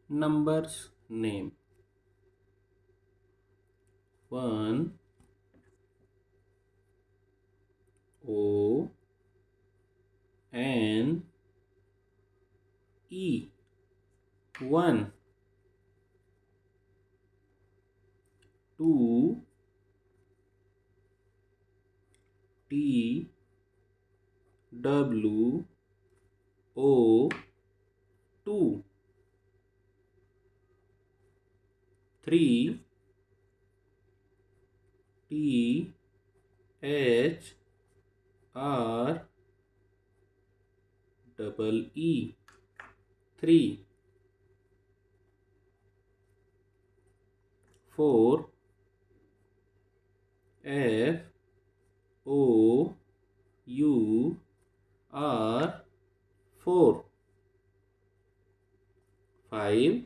Numbers name: 1 O N E, 1. 2 T W O 2. 3 T H R double E, 3. 4 F O U R, 4. 5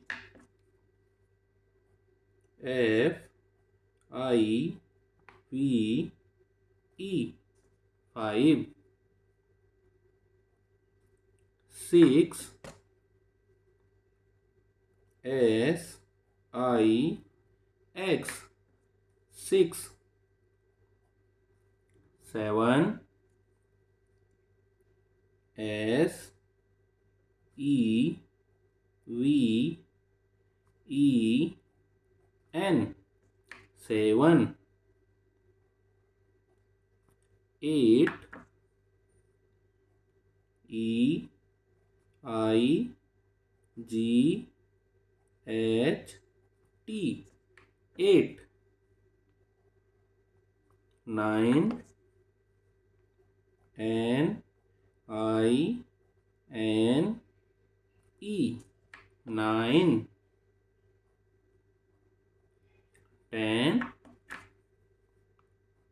F I V E, 5. 6 S I X, 6. 7 S E V E N, 7. 8 E I G H T, 8. 9 N I N E, 9. 10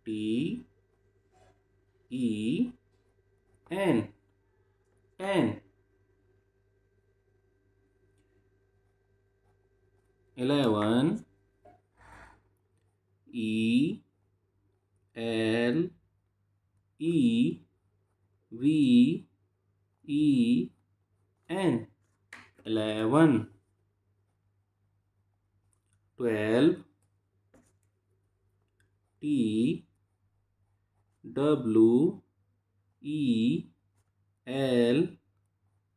T E N, 10. 11 E L E V E N, 11. 12 T W E L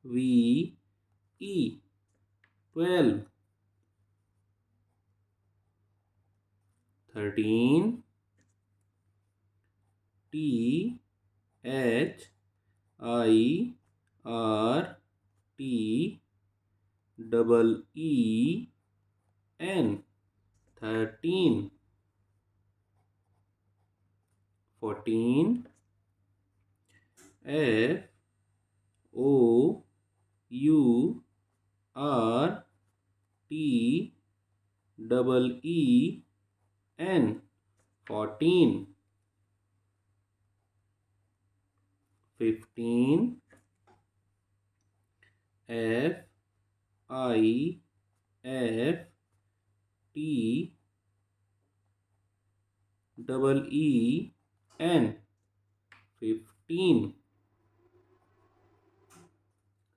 V E, 12. 13 T H I R T double E N, 13. 14 F O U R T double E N, 14. 15 F I F T double E N, 15.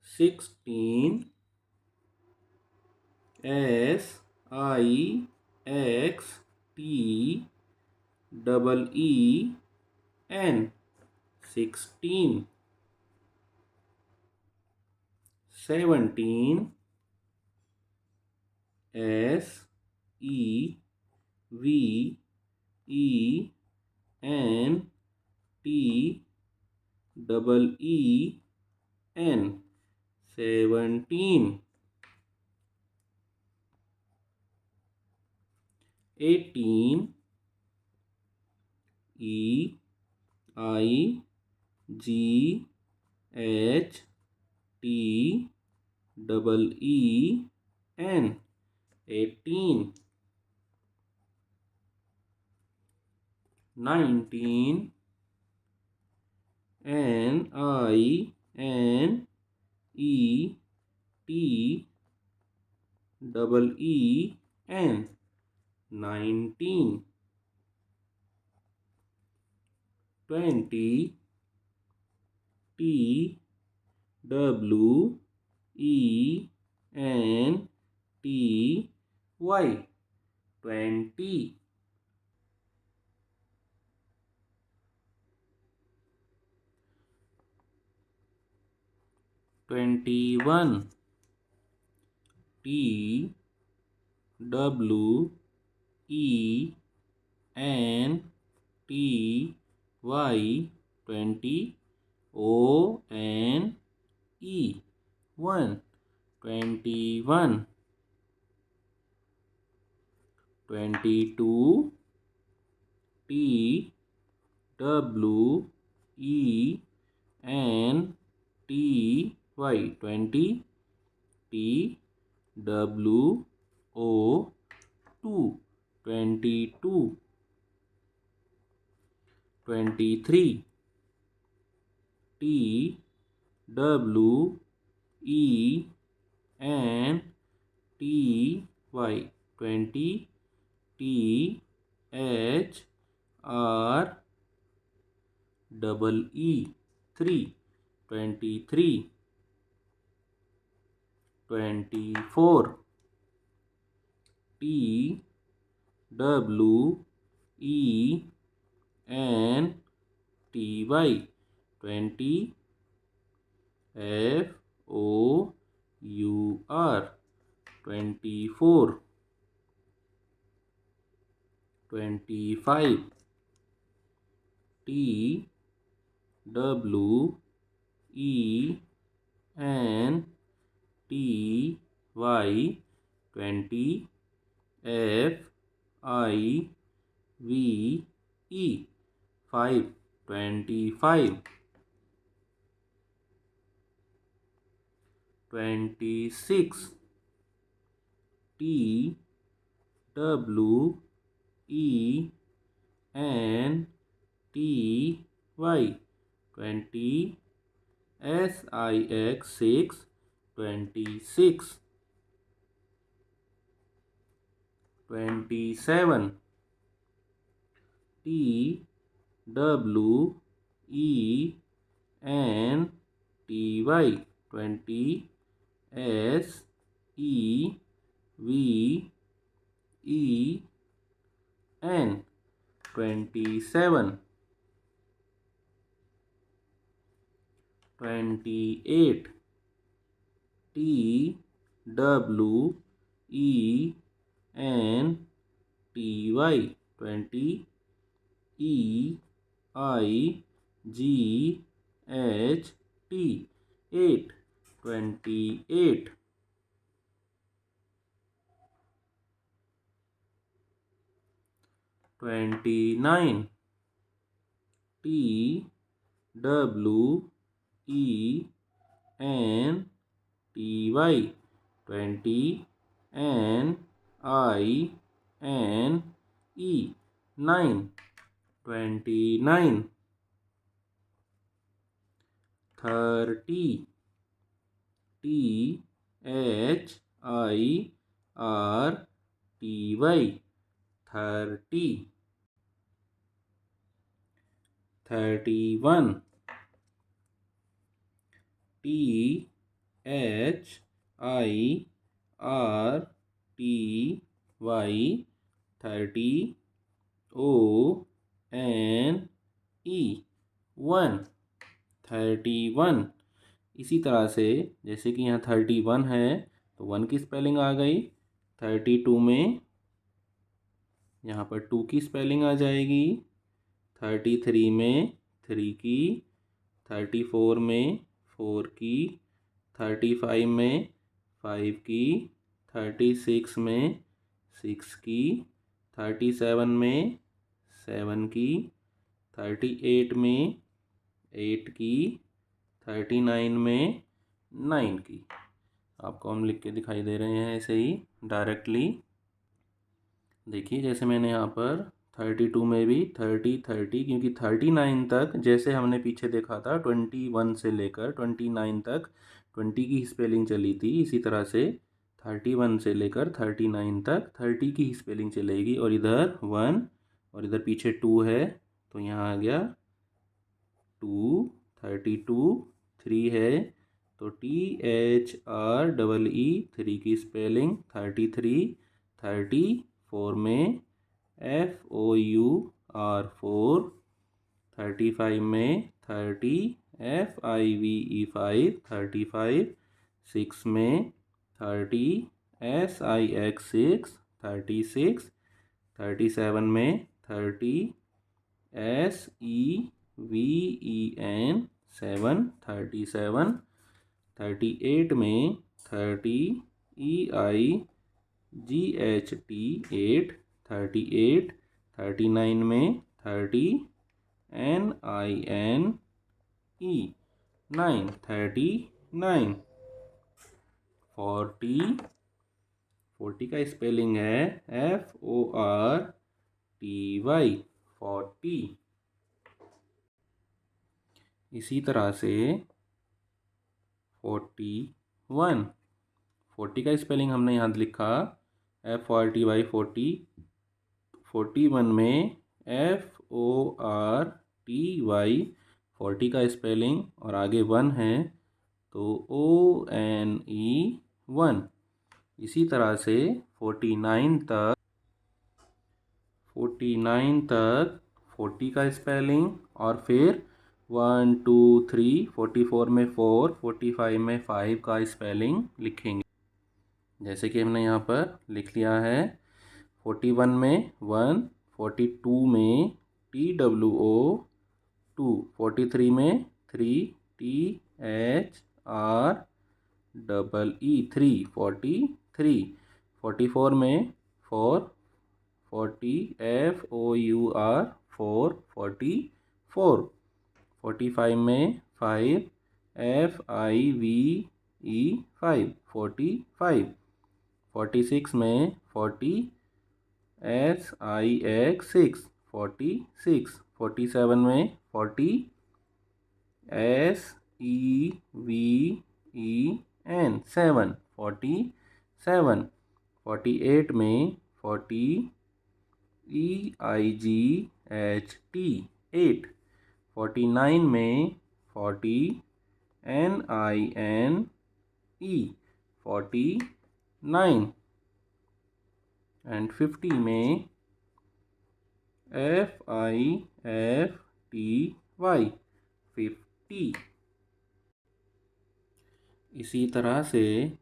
16 S I X T double E N, 16. 17 S E V E N T double E N, 17. 18 E I G H T double E N, 18. 19 N I N E T double E N, 19. 20 T W E N Y 20, 21, T W E N T Y 20, O N E 1, 21, 22, T W E N T Y 20, T W O 2, 22, 23, T W E N T Y 20, T H R double E 3, 23, 24, T W E N T Y 20, F O U R 24, 25, T W E N T Y 20, F I V E 5, 25, 26, T W E N T Y 20, S I X 6, 26, 27, T W E N T Y 20, S E V E N 27, 28, T W E N T Y 20, E I G H T 8, 28, 29, T W E N T Y 20, N I N E 9, 29, 30, T H I R T Y 30, 31, T H I R T Y 30, O N E 1, 31। इसी तरह से जैसे कि यहाँ 31 है तो 1 की spelling आ गई, 32 में यहाँ पर 2 की स्पेलिंग आ जाएगी, 33 में 3 की, 34 में 4 की, 35 में 5 की, 36 में 6 की, 37 में 7 की, 38 में 8 की, 39 में 9 की। आपको हम लिख के दिखाई दे रहे हैं ऐसे ही डायरेक्टली। देखिए जैसे मैंने यहाँ पर 32 में भी 30 क्योंकि 39 तक जैसे हमने पीछे देखा था 21 से लेकर 29 तक 20 की स्पेलिंग चली थी, इसी तरह से 31 से लेकर 39 तक 30 की स्पेलिंग चलेगी। और इधर 1 और इधर पीछे 2 है तो यहाँ आ गया 2, 32, 3 है तो THREE 3 की स्पेलिंग 33, 34 में FOUR 4, 35 में 30 FIVE 5 35, 6 में 30 SIX 6 36, 37 में 30 SEVEN 7 37, 38 में 30 EIGHT 8 38, 39 में 30 NINE 9 39, 40 का स्पेलिंग है FORTY 40। इसी तरह से 41 का स्पेलिंग हमने यहाँ लिखा FORTY 40, 41 में FORTY 40 का स्पेलिंग और आगे 1 है तो ONE 1। इसी तरह से 49 तक 40 का स्पेलिंग और फिर 1 2 3 44 में 4 45 में 5 का स्पेलिंग लिखेंगे। जैसे कि हमने यहाँ पर लिख लिया है 41 में 1, 42 में TWO 2, 43 में 3 THREE 3 43, 44 में 4 40 FOUR 4 44, 45 में 5 FIVE 5 45, 46 में 40 SIX 6 46, 47 में 40 SEVEN 7 47, 48 में 40 EIGHT 8, 49 में 40 NINE 49 एंड 50 में FIFTY 50। इसी तरह से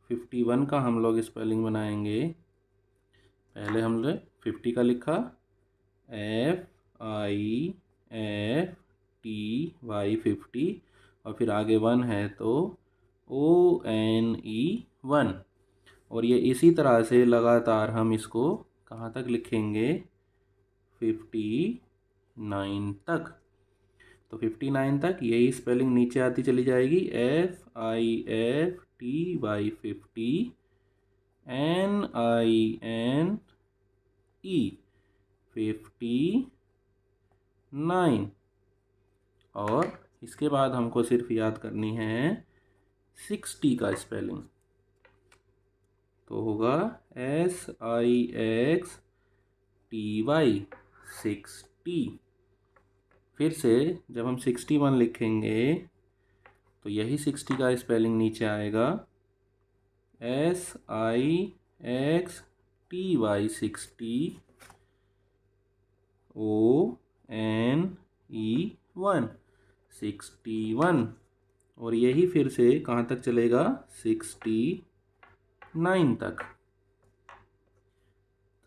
51 का हम लोग स्पेलिंग बनाएंगे। पहले हमने 50 का लिखा FIFTY 50 और फिर आगे 1 है तो ONE 1। और ये इसी तरह से लगातार हम इसको कहाँ तक लिखेंगे 59 तक। तो 59 तक यही स्पेलिंग नीचे आती चली जाएगी FIFTY 50 NINE 59। और इसके बाद हमको सिर्फ याद करनी है 60 का स्पेलिंग। तो होगा SIXTY 60। फिर से जब हम 61 लिखेंगे तो यही 60 का स्पेलिंग नीचे आएगा SIXTY 60 ONE 1 61। और यही फिर से कहाँ तक चलेगा 69 तक।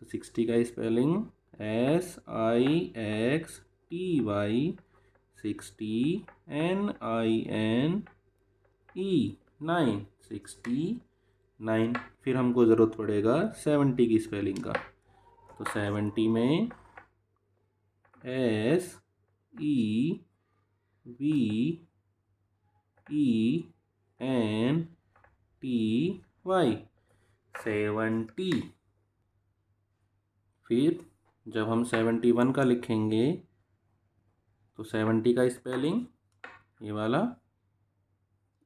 तो 60 का स्पेलिंग SIXTY 60 NINE 9 69। फिर हमको ज़रूरत पड़ेगा 70 की स्पेलिंग का। तो 70 में SEVENTY 70। फिर जब हम 71 का लिखेंगे तो 70 का स्पेलिंग ये वाला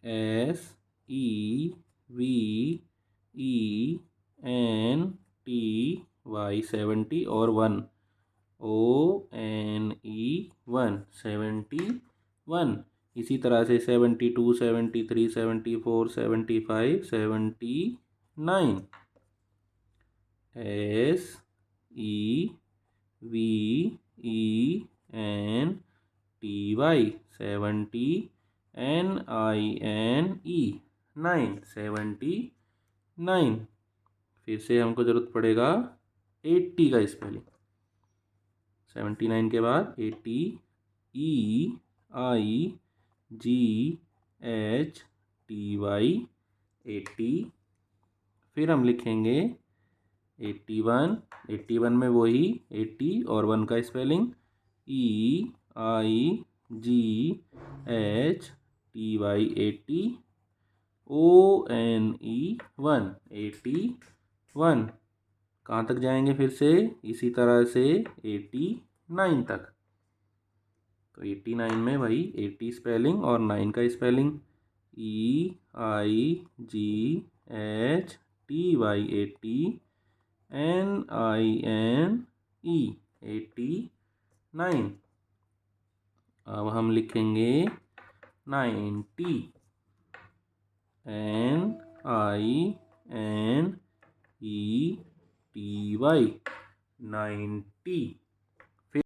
SEVENTY 70 और 1 ONE 1 71। इसी तरह से 72 73 74 75 79। SEVENTY 70 NINE 79। फिर से हमको ज़रूरत पड़ेगा 80 का स्पेलिंग। 79 के बाद 80 EIGHTY 80। फिर हम लिखेंगे 81। 81 में वही 80 और 1 का स्पेलिंग EIGHTY 80 ONE 81। कहाँ तक जाएंगे फिर से इसी तरह से 89 तक। तो 89 में वही 80 स्पेलिंग और 9 का स्पेलिंग EIGHTY 80 NINE 89। अब हम लिखेंगे 90 NINETY 90।